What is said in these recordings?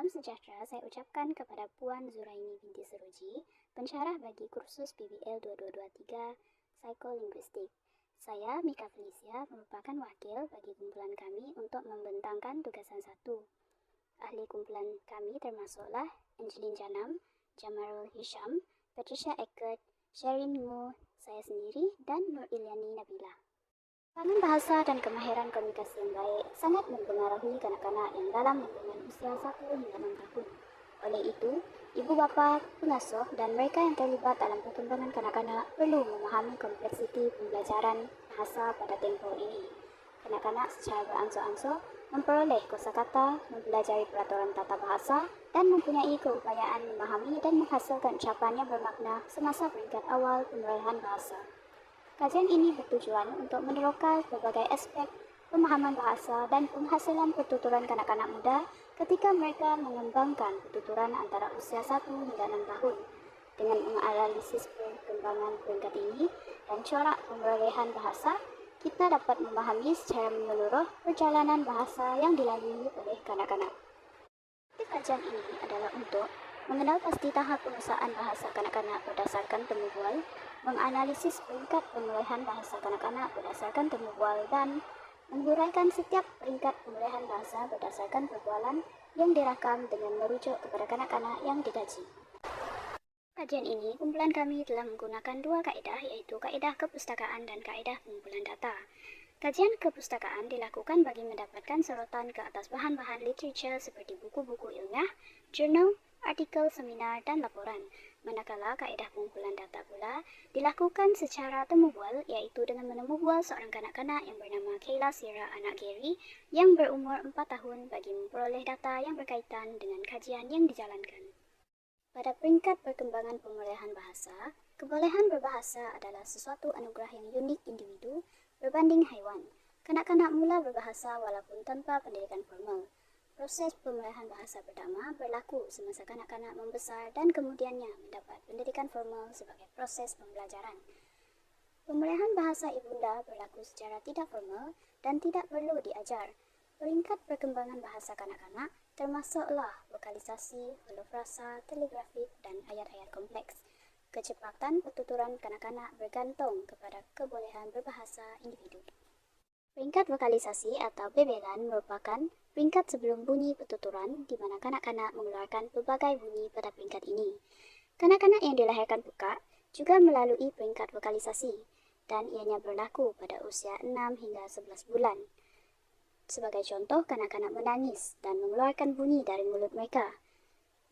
Salam sejahtera saya ucapkan kepada Puan Zuraini binti Seruji, pensyarah bagi kursus PBL 2223 Psikolinguistik. Saya, Mika Felicia, merupakan wakil bagi kumpulan kami untuk membentangkan tugasan 1. Ahli kumpulan kami termasuklah Angelin Janam, Jamarul Hisham, Patricia Eckert, Sherin Ngu, saya sendiri, dan Nur Ilyani Nabila. Kemampuan bahasa dan kemahiran komunikasi yang baik sangat mempengaruhi kanak-kanak yang dalam lingkungan usia 1 hingga 6 tahun. Oleh itu, ibu bapa, pengasuh dan mereka yang terlibat dalam perkembangan kanak-kanak perlu memahami kompleksiti pembelajaran bahasa pada tempoh ini. Kanak-kanak secara beransur-ansur memperoleh kosakata, mempelajari peraturan tata bahasa dan mempunyai keupayaan memahami dan menghasilkan ucapan yang bermakna semasa peringkat awal pemilihan bahasa. Kajian ini bertujuan untuk meneroka berbagai aspek pemahaman bahasa dan penghasilan pertuturan kanak-kanak muda ketika mereka mengembangkan pertuturan antara usia 1 hingga 6 tahun. Dengan menganalisis perkembangan peringkat ini dan corak perolehan bahasa, kita dapat memahami secara menyeluruh perjalanan bahasa yang dilalui oleh kanak-kanak. Kajian ini adalah untuk mengenal pasti tahap penguasaan bahasa kanak-kanak berdasarkan temu bual, menganalisis peringkat pemulihan bahasa kanak-kanak berdasarkan temu bual, dan menghuraikan setiap peringkat pemulihan bahasa berdasarkan perbualan yang direkam dengan merujuk kepada kanak-kanak yang dikaji. Kajian ini, kumpulan kami telah menggunakan dua kaedah, yaitu kaedah kepustakaan dan kaedah pengumpulan data. Kajian kepustakaan dilakukan bagi mendapatkan sorotan ke atas bahan-bahan literatur seperti buku-buku ilmiah, jurnal, artikel, seminar, dan laporan. Manakala kaedah pengumpulan data pula dilakukan secara temu bual, iaitu dengan menemu bual seorang kanak-kanak yang bernama Kayla Sierra anak Gary yang berumur 4 tahun bagi memperoleh data yang berkaitan dengan kajian yang dijalankan. Pada peringkat perkembangan pemulihan bahasa, kebolehan berbahasa adalah sesuatu anugerah yang unik individu berbanding haiwan. Kanak-kanak mula berbahasa walaupun tanpa pendidikan formal. Proses pemulihan bahasa pertama berlaku semasa kanak-kanak membesar dan kemudiannya mendapat pendidikan formal sebagai proses pembelajaran. Pemulihan bahasa ibunda berlaku secara tidak formal dan tidak perlu diajar. Peringkat perkembangan bahasa kanak-kanak termasuklah vokalisasi, holofrasa, telegrafik, dan ayat-ayat kompleks. Kecepatan pertuturan kanak-kanak bergantung kepada kebolehan berbahasa individu. Peringkat vokalisasi atau bebelan merupakan peringkat sebelum bunyi pertuturan di mana kanak-kanak mengeluarkan pelbagai bunyi pada peringkat ini. Kanak-kanak yang dilahirkan buka juga melalui peringkat vokalisasi dan ianya berlaku pada usia 6 hingga 11 bulan. Sebagai contoh, kanak-kanak menangis dan mengeluarkan bunyi dari mulut mereka.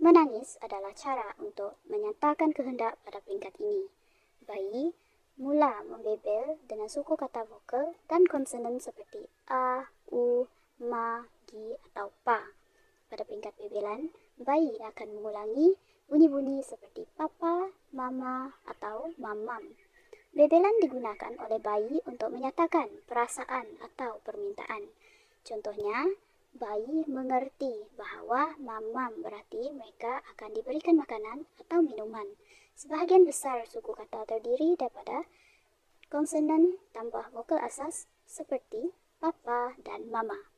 Menangis adalah cara untuk menyatakan kehendak pada peringkat ini. Bayi mula membebel dengan suku kata vokal dan konsonan seperti a, u, ma, gi, atau pa. Pada peringkat bebelan, bayi akan mengulangi bunyi-bunyi seperti papa, mama, atau mamam. Bebelan digunakan oleh bayi untuk menyatakan perasaan atau permintaan. Contohnya, bayi mengerti bahawa mamam berarti mereka akan diberikan makanan atau minuman. Sebahagian besar suku kata terdiri daripada konsonan tambah vokal asas seperti papa dan mama.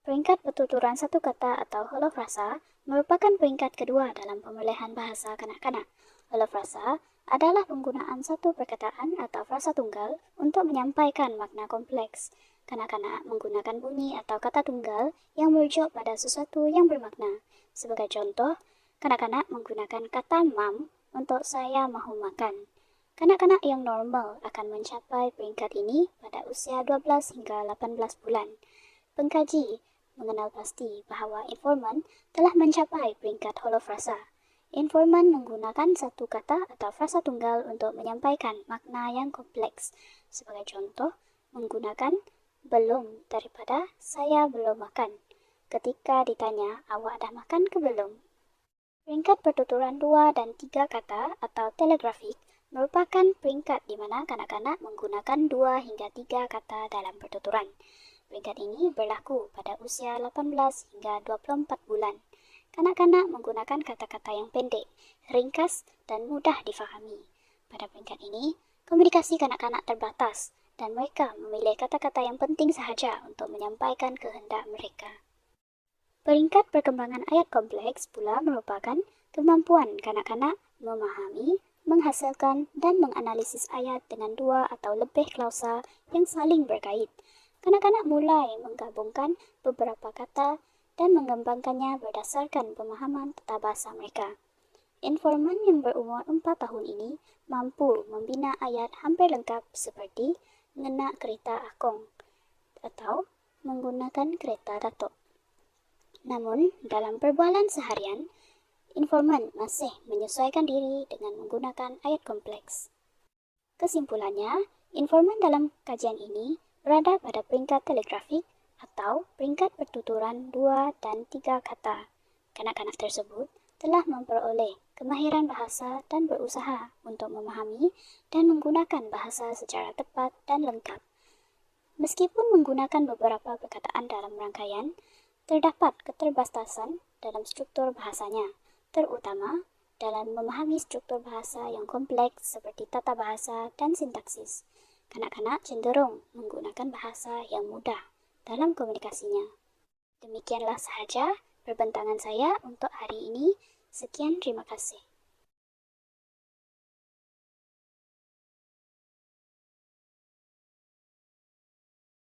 Peringkat pertuturan satu kata atau holofrasa merupakan peringkat kedua dalam pemulihan bahasa kanak-kanak. Holofrasa adalah penggunaan satu perkataan atau frasa tunggal untuk menyampaikan makna kompleks. Kanak-kanak menggunakan bunyi atau kata tunggal yang merujuk pada sesuatu yang bermakna. Sebagai contoh, kanak-kanak menggunakan kata mam untuk saya mahu makan. Kanak-kanak yang normal akan mencapai peringkat ini pada usia 12 hingga 18 bulan. Pengkaji mengenal pasti bahawa informan telah mencapai peringkat holofrasa. Informan menggunakan satu kata atau frasa tunggal untuk menyampaikan makna yang kompleks. Sebagai contoh, menggunakan belum daripada saya belum makan. Ketika ditanya, awak dah makan ke belum? Peringkat pertuturan 2 dan 3 kata atau telegrafik merupakan peringkat di mana kanak-kanak menggunakan 2 hingga 3 kata dalam pertuturan. Peringkat ini berlaku pada usia 18 hingga 24 bulan. Kanak-kanak menggunakan kata-kata yang pendek, ringkas, dan mudah difahami. Pada peringkat ini, komunikasi kanak-kanak terbatas dan mereka memilih kata-kata yang penting sahaja untuk menyampaikan kehendak mereka. Peringkat perkembangan ayat kompleks pula merupakan kemampuan kanak-kanak memahami, menghasilkan, dan menganalisis ayat dengan dua atau lebih klausa yang saling berkait. Kanak-kanak mulai menggabungkan beberapa kata dan mengembangkannya berdasarkan pemahaman tata bahasa mereka. Informan yang berumur 4 tahun ini mampu membina ayat hampir lengkap seperti mengenak kereta akong atau menggunakan kereta datuk. Namun, dalam perbualan seharian, informan masih menyesuaikan diri dengan menggunakan ayat kompleks. Kesimpulannya, informan dalam kajian ini berada pada peringkat telegrafik atau peringkat pertuturan 2 dan 3 kata. Kanak-kanak tersebut telah memperoleh kemahiran bahasa dan berusaha untuk memahami dan menggunakan bahasa secara tepat dan lengkap. Meskipun menggunakan beberapa perkataan dalam rangkaian, terdapat keterbatasan dalam struktur bahasanya, terutama dalam memahami struktur bahasa yang kompleks seperti tata bahasa dan sintaksis. Kanak-kanak cenderung menggunakan bahasa yang mudah dalam komunikasinya. Demikianlah sahaja perbentangan saya untuk hari ini. Sekian, terima kasih.